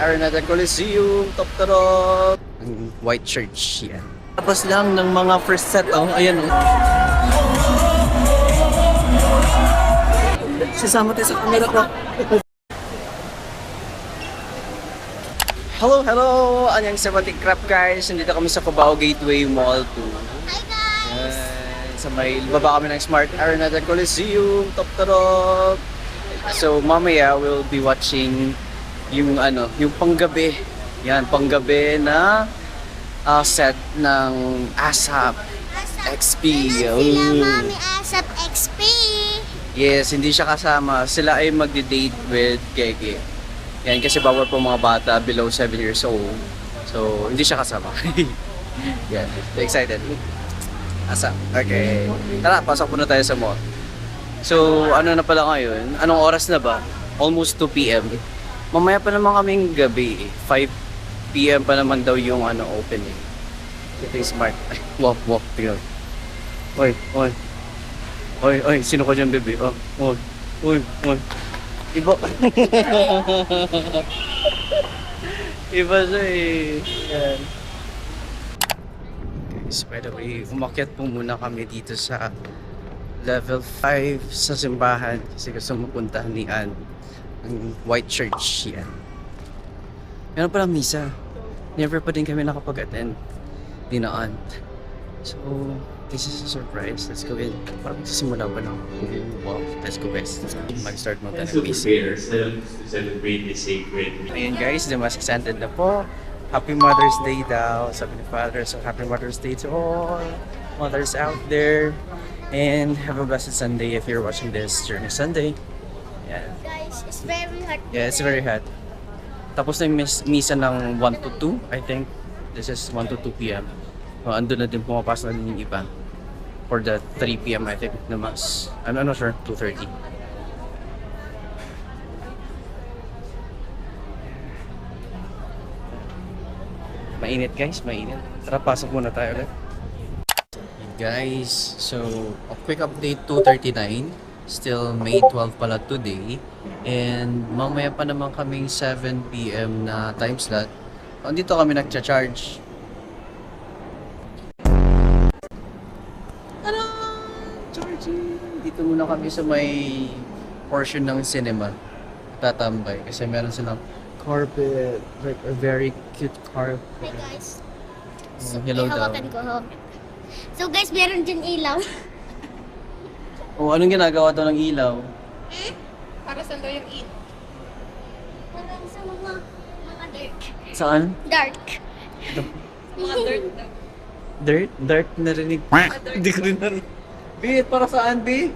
Araneta Coliseum, Toptarok. Ang white church yan. Tapos lang ng mga first set, ayan Sasama tayo sa camera ko. Hello! Anyang Sabatik Crap guys. Nandito kami sa Cubao Gateway Mall 2. Hi guys! Sa may baba kami ng Smart Araneta Coliseum, Toptarok. So mamaya we'll be watching yung panggabi. Yan, panggabi na set ng ASAP XP. Sila Mami ASAP XP. Yes, hindi siya kasama. Sila ay magdi-date with Gege. Yan, kasi bawal po mga bata below 7 years old. So, hindi siya kasama. Yan, excited. ASAP. Okay. Tara, pasok muna tayo sa mall. So, ano na pala ngayon? Anong oras na ba? Almost 2 p.m. Mamaya pa naman kaming gabi. 5 p.m. pa naman daw yung opening. Ito yung Smart. Wow, tingnan. Oy, sino ko dyan, bebe? Oy. Iba. Iba siya eh. Yan. Guys, by the way, umakyat po muna kami dito sa level 5 sa simbahan kasi gusto mapuntahan ni Ann ang white church yan. Meron palang misa. Never pa din kami nakapag-attend. Di na Ann. So, this is a surprise. Let's go in. Parang magsisimula pa lang. Wow, let's go guys. Mag-start mo tayo ng misa. To celebrate the sacred. Ayan guys, the mass extended na po. Happy Mother's Day daw. Sabi ni Father, so Happy Mother's Day to all mothers out there. And have a blessed Sunday if you're watching this during Sunday. Yeah. Guys, it's very hot. Yeah, it's very hot. Tapos na yung misa ng 1 to 2, I think. This is 1 to 2 p.m. Andun na din pumapasok na din yung iba. For the 3 p.m. I think na mas. I'm not sure, 2:30. Mainit guys, mainit. Tara, pasok muna tayo ulit. Guys, so a quick update, 2:39. Still May 12 pala today. And mamaya pa naman kaming 7 p.m. na time slot. Dito kami nagcha-charge. Charging! Dito muna kami sa may portion ng cinema. Tatambay kasi meron silang carpet, like a very cute carpet. Hi guys. Hello daw. Hawakan ko. So guys, meron dyan ilaw. Anong ginagawa daw ng ilaw? Para saan daw yung eat? Parang sa mga dirt. Saan? Dark. Mga dirt daw. Dirt? Dirt narinig. Hindi ko rin narinig. Bi, para saan, Bi?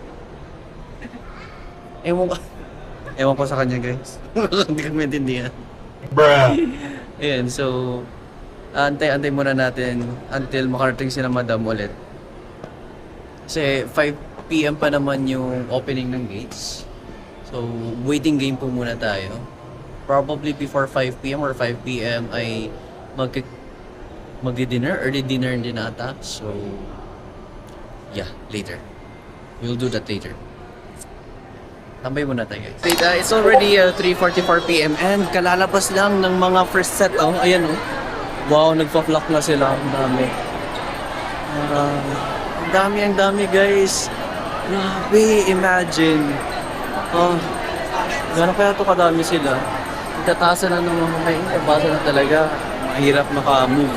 Ewan ko sa kanya, guys. Hindi ko maintindihan. Bruh! Ayan, so antay-antay muna natin until makarating si na Madam ulit. Kasi 5 p.m. pa naman yung opening ng gates. So, waiting game po muna tayo. Probably before 5 p.m. or 5 p.m. ay magdi-dinner, early dinner din ata. So, yeah, later. We'll do that later. Tambay muna tayo guys. It's already 3:44 p.m. and kalalabas lang ng mga first set. Ayan Wow, nagpa-flock na sila. Ang dami guys. Grabe, imagine. Gano'n kaya ito kadami sila. Itatasan na ng mga basa na talaga. Mahirap maka-move.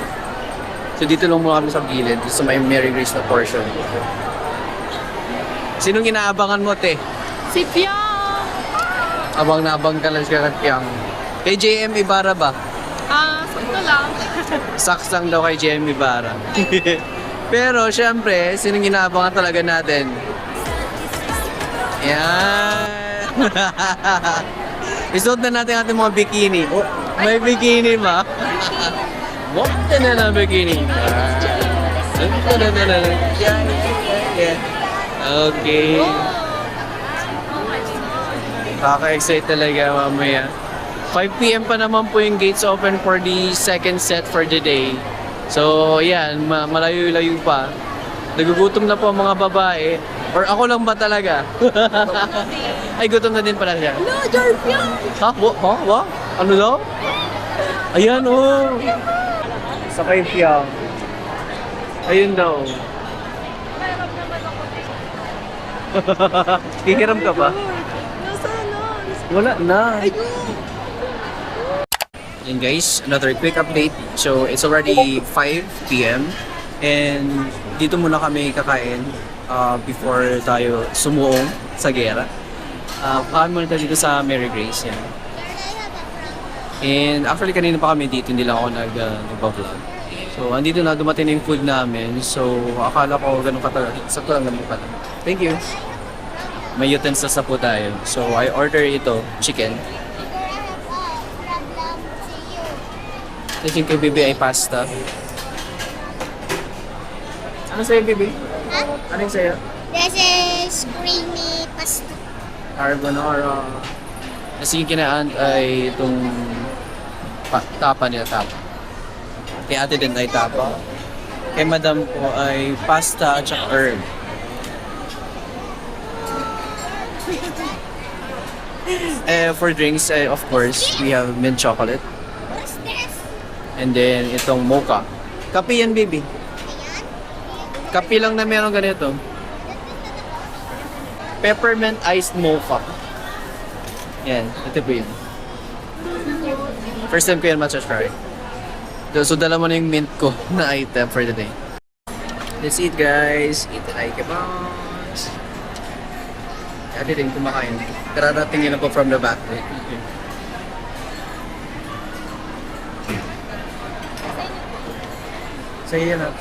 So dito lang muna kami sa gilid. Sa may Mary Grace na portion. Sinong inaabangan mo, te? Si Piang! Abang na abang ka lang siya kay Piang. Kay JM Ibarra ba? Sakto lang. Saksang daw kay JM Ibarra. Pero syempre, sinong inaabangan talaga natin? Yan! Isuot na natin ating mga bikini. May bikini ba? What na bikini? Okay. Kaka-excite talaga mamaya. 5 p.m. pa naman po yung gates open for the second set for the day. So, yan, malayo-layo pa. Nagugutom na po ang mga babae. Or ako lang ba talaga? Ay, gutom na din pala siya. No, Jarpiang! Ha? Ano daw? Ayan, oh! Sakay Piang. Ayun daw. Mahirap naman ako dito. Hihiram ka ba? Nasaan? Wala na. Yan guys, another quick update. So, it's already 5 p.m. And dito muna kami kakain before tayo sumuong sa gera. Kakain muna tayo dito sa Mary Grace. Yan. And actually kanina pa kami dito, hindi lang ako nag-vlog. So, andito na, dumating na yung food namin. So, akala ko ganun katagal. Sakto lang naman pala. Thank you. May utensils na po tayo. So, I order ito, chicken. Tapos yung kay Bibi ay pasta. Ano sa'yo, Bibi? Huh? Ano yung sa'yo? This is creamy pasta. Carbonara. Tapos yung kinaan ay itong tapa nila, tapa. Kay ate din ay tapa. Kay madam po ay pasta at saka herb. For drinks, of course, we have mint chocolate. What's this? And then itong mocha. Kape yan, baby. Kape lang na meron ganito. Peppermint iced mocha. Yan, ito po yun. First time ko yan matcha-try. So, dala mo na yung mint ko na item for the day. Let's eat, guys. Eat like a boss. Ate din kumakain. Kararating yun ako from the back. Sige na.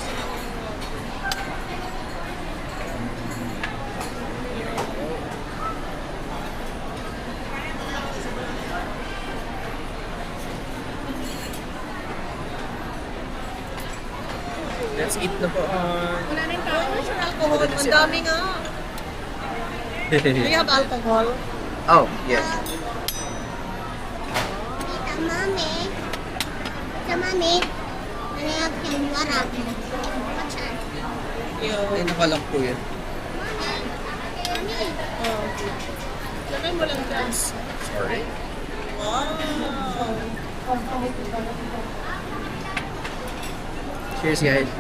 Let's eat na po. Wala rin tao. Alcohol. Ang dami nga. Do you have alcohol? Oh, yes. Tita Mami. Tita Mami. Nangyayap yung warap. What's that? Ay, nakalang po yan. Mami. Lagay mo lang dyan. Sorry. Cheers, guys.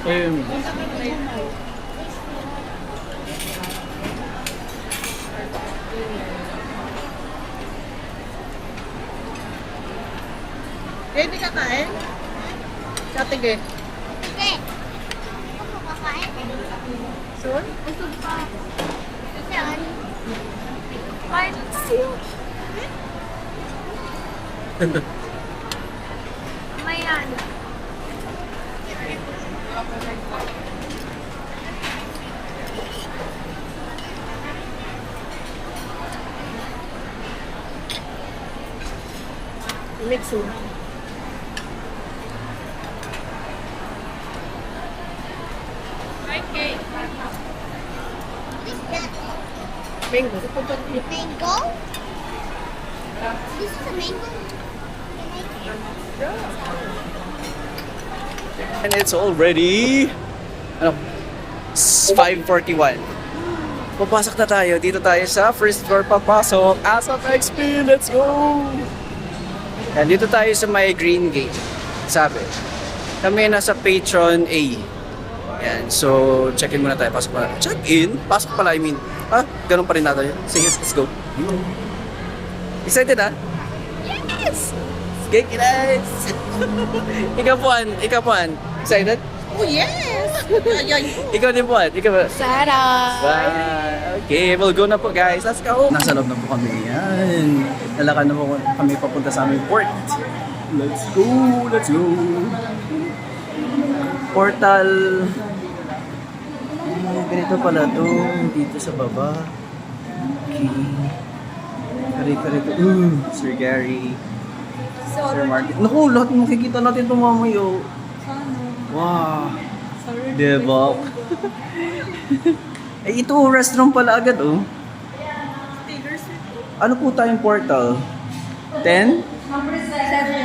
Ayun. Ready ka kain? Katige. Sige. Ako mo kakain. Soon? Busog pa. Saan? Kain siyo. Mayan. Mix mo. Okay. What is that? Mango. Mango? This is a mango? And it's already ano, 5:41. Papasok na tayo. Dito tayo sa first floor papasok. Asap XP, let's go! Yan, dito tayo sa may green gate. Sabi. Kami nasa Patron A. Yan, so check-in muna tayo. Pasok pala. Check-in? Pasok pala, I mean. Ganun pa rin natin. Sige, let's go. Excited ha? Yes! Sige, guys! Ikaw po, Ann. Excited? Oh, yes! Ayan ko. Ikaw din po, Ann. Ikaw ba? Sarah! Bye! Okay, we'll go na po guys. Let's go! Nasa loob na po kami. Yan. Nalakad na po kami papunta sa aming port. Let's go! Let's go! Portal. Ganito pala to. Dito sa baba. Okay. Kari-kari. Sir Gary. Sir Market. Naku, lahat makikita natin ito mamayo. Wow. Diba? Eh, ito, restaurant pala agad, oh. Ano po tayong portal? 10?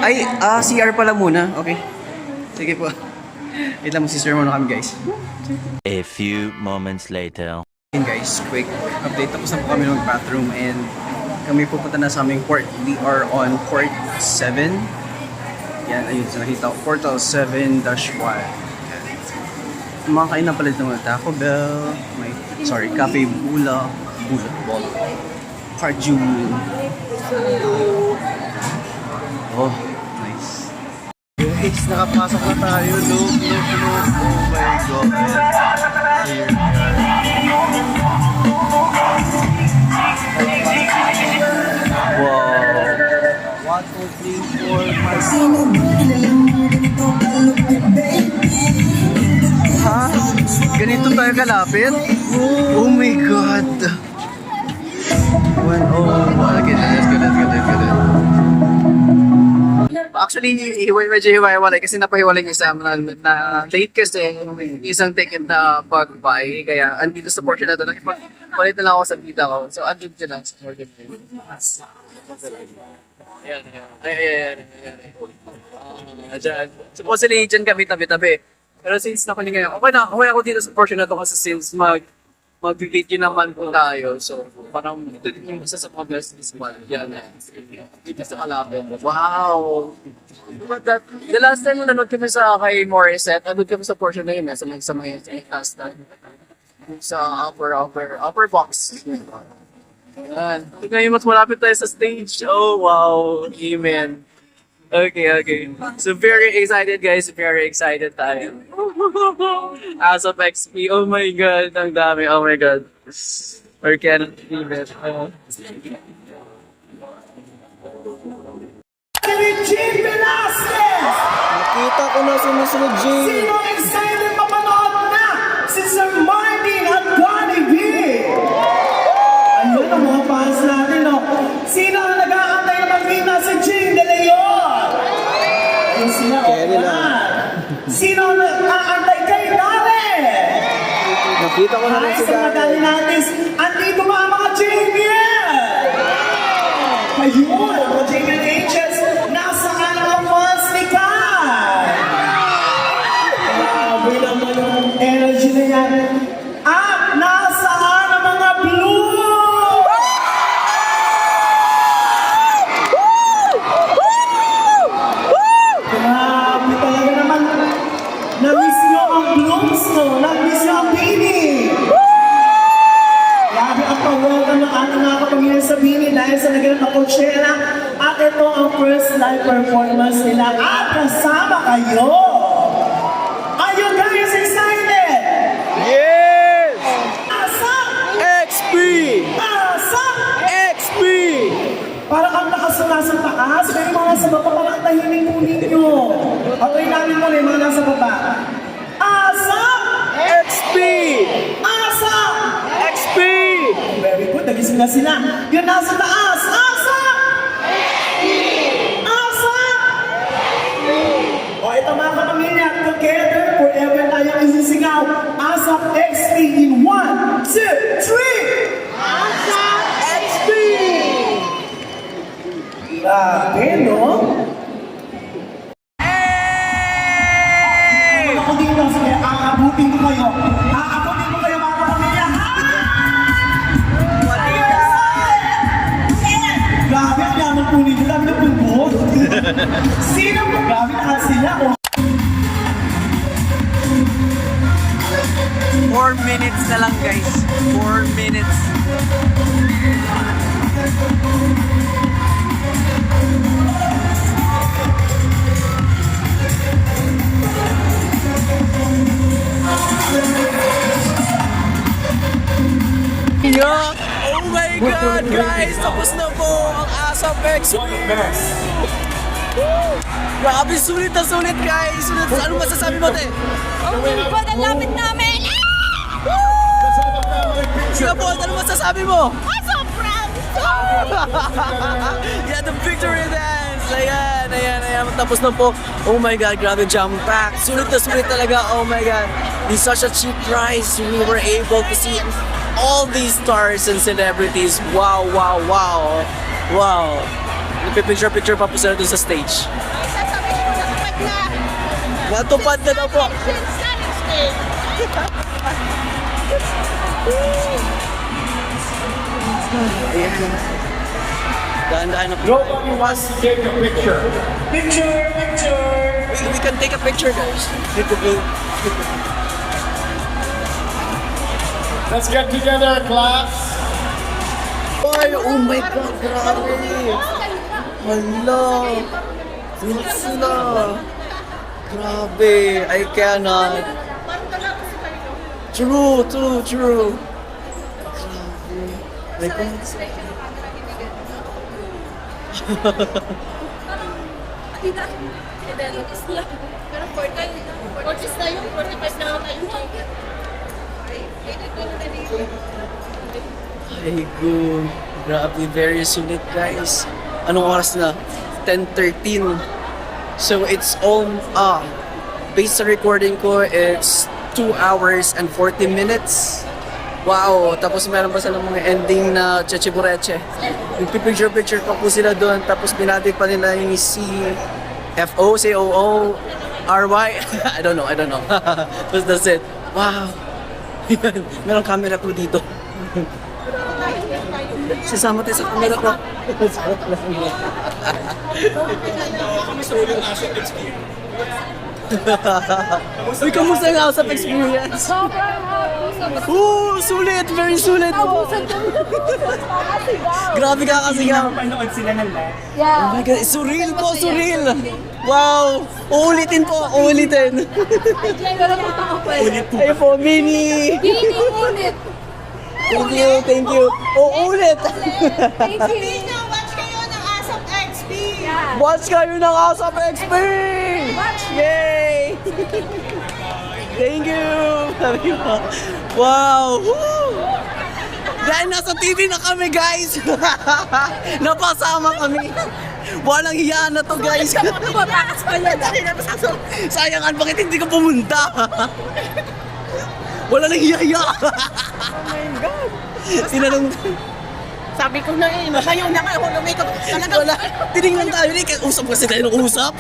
Ay, CR pala muna. Okay. Sige po. Wait lang, mag-CR muna kami, guys. A few moments later. Hey guys, quick update. Tapos na po kami ng bathroom and kami pupunta na sa aming port. We are on port 7. Yan, ayun, so nakita ko. Portal 7-1. Kumakain na pala ng Taco Bell. May, sorry, Cafe Bula. Bola. Carjun. Oh, nice. Guys, nakapasok na tayo. Look. Oh my God. Here we are. Wow. 1, 2, 3, 4, 5, 6. Ha? Ganito tayo kalapit? Oh my God. Okay, let's go. Actually, medyo hiwa-hiwalay kasi napahiwalay yung isa na late kasi isang ticket na pag-buy. Kaya andito sa portion na ito, nakipag-palit na lang ako sa bida ko. So, andito lang sa portion na ito. Ayan. Diyan. Supposedly, dyan kami tabi-tabi. Pero since nakunin ngayon, okay ako dito sa portion na ito kasi since mag-video naman po tayo. So, parang ito din yung isa sa mga best this month. Yan. Dito sa kalapit. Wow! But the last time nanood kami sa kay Morissette, nanood kami sa portion na yun. Sa may taas na. Sa upper box. Yan. Ngayon mas malapit tayo sa stage. Oh, wow. Amen. Okay. So very excited guys, very excited tayo. As of XP, oh my God, ang dami, oh my God. Or cannot believe it. Jean Velasquez! Nakita ko na sumusunod, Jane. Sino excited mapanood na? Si Sir Martin at Connie B! Ayun ang mga fans natin, no? Sino ang nag-aantay na magkita si Jean De Leon? Ayun sila, Kaya Sino ang nag-aantay kay Dale? Nakita ko na rin si Sa madali natin, andito mga JBL! Ayun, mga JBL Angels, nasaan ang fans ni Kai? Grabe naman yung energy na yan. At nasaan ang mga blue? Grabe talaga naman. Na-miss nyo ang blooms, no? Na-miss nyo ang baby. Grabe ang pag-welcome ng ating mga kapamilya sa Bini dahil sa naganap na Coachella. At ito ang first live performance nila. At kasama kayo. Are you guys excited? Yes! Asa? XP! Asa? XP! Parang ang nakasula sa taas, pero yung mga nasa baba, parang tahimik po ninyo. Okay namin muna yung mga nasa baba. Asa? XP! Asa? XP! Very good, nagising na sila. Yung nasa taas, asa? Asa? O ito mga kapamilya, together, forever tayong isisigaw. Asa XP in 1, 2, 3! Asa XP! Grabe, no? Ako dito, sige, aabutin ko kayo. Aabutin ko kayo mga kapamilya. Grabe, ang yaman po nito. Dami na pulbog. Sino po? Grabe na sila. 4 minutes na lang guys. 4 minutes. Oh my God, guys! Tapos na po ang ASAP XP! Grabe, sulit na sulit, guys! Sulit! Ano masasabi mo, te? Oh my God, ang lapit namin! Sila po, ano masasabi mo? I'm so proud! Yeah, the victory dance! Ayan. Tapos na po. Oh my God, grabe, jam-pack. Sulit na sulit talaga. Oh my God. In such a cheap price, we were able to see all these stars and celebrities. Wow. Nagpipicture-picture pa po sila dun sa stage. Sasabihin ko natupad na! Natupad na daw po. Sonic stage! Ayan. Dahan-dahan na. Nobody wants to take a picture. Picture, picture! We can take a picture, guys. Let's get together, class. Ay, oh my God, grabe. Hala. Relax na. Grabe. I cannot. True. Grabe. Like, Pero 40 na yung 45 na tayo. ay, good. Grabe, very sulit, guys. Anong oras na? 10:13. So, it's based sa recording ko, it's 2 hours and 40 minutes. Wow! Tapos meron pa silang mga ending na chechibureche. Picture pa po sila doon. Tapos binati pa nila yung CFO, COO, RY. I don't know. Tapos that's it. Wow! Yan. Meron camera ko dito. Sasama tayo sa camera ko. Uy, kamusta yung house of experience? Sulit! Very sulit! Grabe ka kasi nga. Panood sila ng live. Oh my God, surreal po, surreal! Wow! Uulitin po, uulitin! Ay po, Mini! Thank you! Uulit! Sabihin nyo, watch kayo ng Asap XP. Watch kayo ng Asap XP! Yay! Thank you! Sabi mo, wow! Woo! Dahil nasa TV na kami, guys! Napasama kami! Walang hiya na to, guys! Matakas pa yan. Sayangan, bakit hindi ka pumunta? Wala nang hiya! Oh my God! Tinanong... Sabi ko na eh, masayaw na nga ako lumikot. Wala. Tinignan tayo rin. Usap kasi tayo ng usap.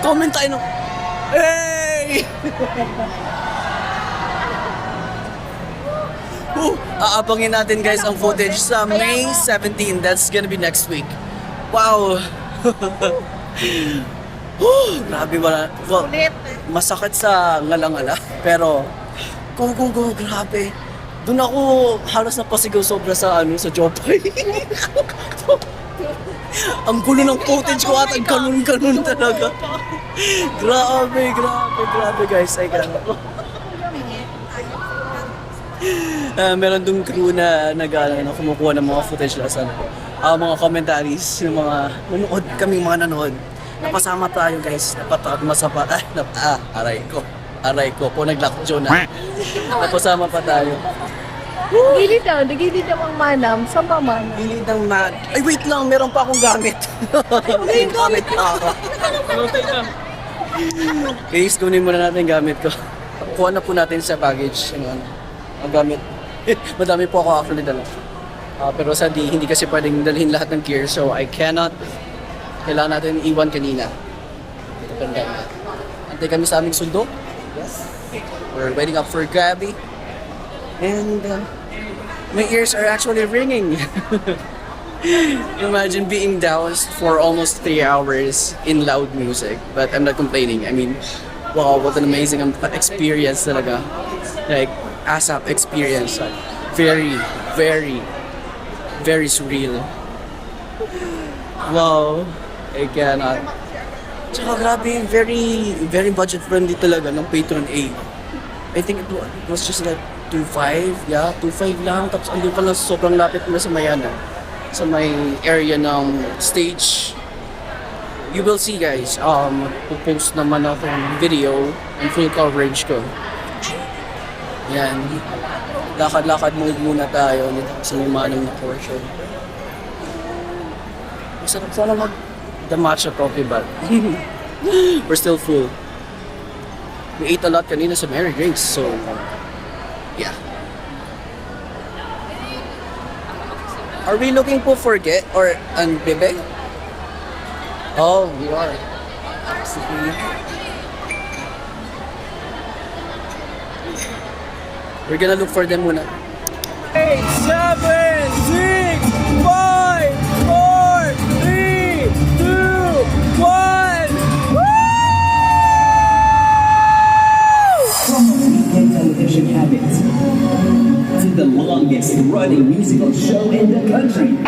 Comment tayo ng... Hey! Aabangin natin guys ang footage sa May 17. That's gonna be next week. Wow! Grabe wala. Well, masakit sa ngala-ngala. Pero, go, grabe. Doon ako halos napasigaw sobra sa Jopay. Ang gulo ng footage ko at ang ganun talaga. Grabe guys. Ay ganun. Meron dong crew na kumukuha ng mga footage na sa mga commentaries ng mga nanonood. Napasama tayo guys. Aray ko po naglakjo na. Napasama pa tayo. Nagilid daw ang manam sa pamanam. Gilid ng ay wait lang, meron pa akong gamit. May gamit pa ako. Guys, kunin muna natin yung gamit ko. Kuha na po natin sa baggage. Ang gamit. Madami po ako actually dala. Pero sadly, hindi kasi pwedeng dalhin lahat ng gear. So I cannot. Kailangan natin iwan kanina. Ito pa rin. Antay kami sa aming sundo. Yes. We're waiting up for Gabby. And my ears are actually ringing. Imagine being doused for almost 3 hours in loud music. But I'm not complaining. I mean, wow, what an amazing experience talaga. Like, ASAP experience. Very surreal. Wow. I cannot. Tsaka grabe, very budget friendly talaga ng Patron A. I think it was just like 2.5, yeah, 2.5 lang. Tapos andun pa lang sobrang lapit na sa sa may area ng stage. You will see guys, pupost naman ako ng video and full coverage ko. Yan. Lakad-lakad muna tayo sa limanang na portion. Masarap sana the matcha coffee but we're still full. We ate a lot kanina sa Mary Grace, so yeah. Are we looking for Forget or Bebe? Oh, we are. We're gonna look for them muna. 8, 7, 6, 5, 4, 3, 2, 1. From weekend television habits to the longest running musical show in the country.